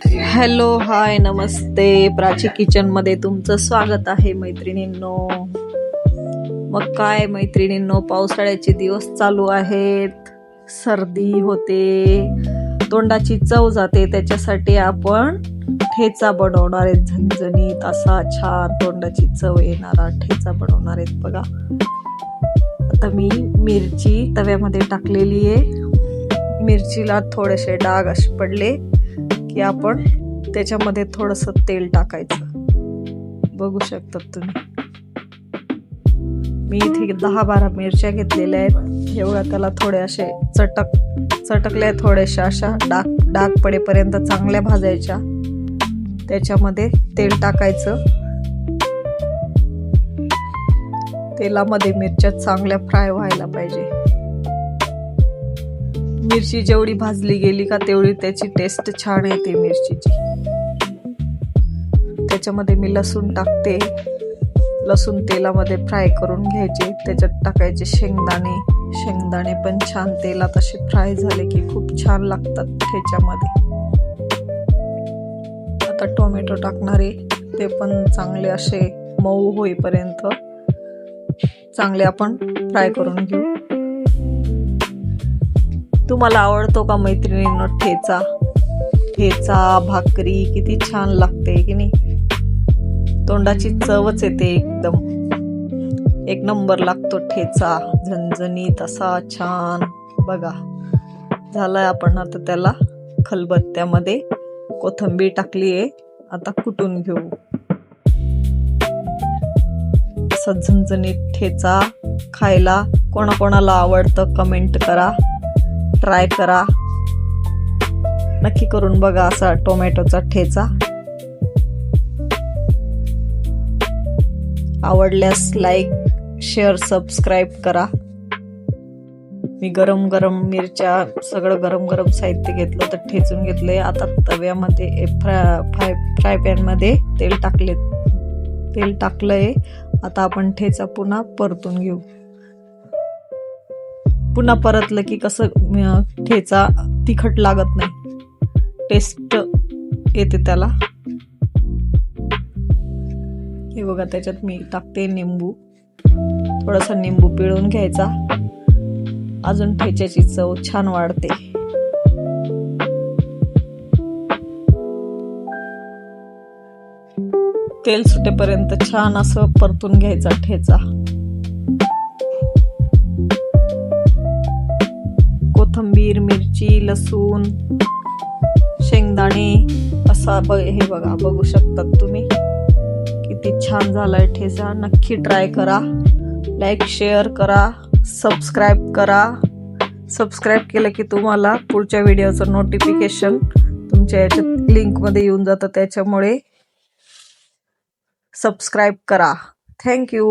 Hello, हाय, नमस्ते. Prachi kitchen मध्ये तुमचं स्वागत आहे मैत्रिणींनो. मग काय मैत्रिणींनो, पावसाळ्याचे दिवस चालू आहेत, सर्दी होते, तोंडाची चव जाते, त्याच्यासाठी आपण ठेचा बनवणार आहेत. झणझणीत असा छान तोंडाची चव येणारा ठेचा बनवणार आहेत. बघा, आता मी मिरची तव्यामध्ये टाकलेली आहे. मिरचीला थोडेसे डाग असे पडले की आपण त्याच्यामध्ये थोडंसं तेल टाकायचं. बघू शकतात तुम्ही. मी इथे 10-12 मिरच्या घेतलेल्या आहेत. एवढ्या त्याला थोडे असे चटकल्या, थोड्याशा अशा डाग पडेपर्यंत चांगल्या भाजायच्या. त्याच्यामध्ये तेल टाकायचं. तेलामध्ये मिरच्या चांगल्या फ्राय व्हायला पाहिजे. मिरची जेवढी भाजली गेली का तेवढी त्याची टेस्ट छान येते मिरचीची. त्याच्यामध्ये मी लसूण टाकते. लसूण तेलामध्ये फ्राय करून घ्यायचे. त्याच्यात टाकायचे शेंगदाणे पण छान तेलात असे फ्राय झाले की खूप छान लागतात ठेच्यामध्ये. आता टोमॅटो टाकणारे, ते पण चांगले असे मऊ होईपर्यंत चांगले आपण फ्राय करून घेऊ. तुम्हाला आवडतो का मैत्रिणींनो ठेचा भाकरी? किती छान लागते की नाही? तोंडाची चवच येते एकदम. एक नंबर लागतो ठेचा, झणझणीत असा छान. बघा, झालाय. आपण आता त्याला खलबत्त्यामध्ये कोथिंबीर टाकली आहे, आता कुटून घेऊ. असा झणझणीत ठेचा खायला कोणाकोणाला आवडतं कमेंट करा, ट्राय करा, नक्की करून बघा असा टोमॅटोचा ठेचा. आवडल्यास लाईक, शेअर, सबस्क्राईब करा. मी गरम मिरच्या, सगळं गरम साहित्य घेतलं तर ठेचून घेतले. आता तव्यामध्ये फ्राय पॅन मध्ये तेल टाकलंय. आता आपण ठेचा पुन्हा परतून घेऊ. पुन्हा परतलं की कसं ठेचा तिखट लागत नाही, टेस्ट येते त्याला. हे बघा, त्याच्यात मी टाकते निंबू. थोडासा निंबू पिळून घ्यायचा, अजून ठेच्याची चव छान वाढते. तेल सुटेपर्यंत छान असं परतून घ्यायचा ठेचा. कोथिंबीर, मिरची, लसूण, शेंगदाणे असा हे बघा, बघू शकतात तुम्ही किती छान झालाय ठेचा. नक्की ट्राय करा. लाईक, शेअर करा, सबस्क्राईब करा. सबस्क्राईब केलं की तुम्हाला पुढच्या व्हिडिओचं नोटिफिकेशन तुमच्या याच्यात लिंकमध्ये येऊन जातं. त्याच्यामुळे सबस्क्राईब करा. थँक्यू.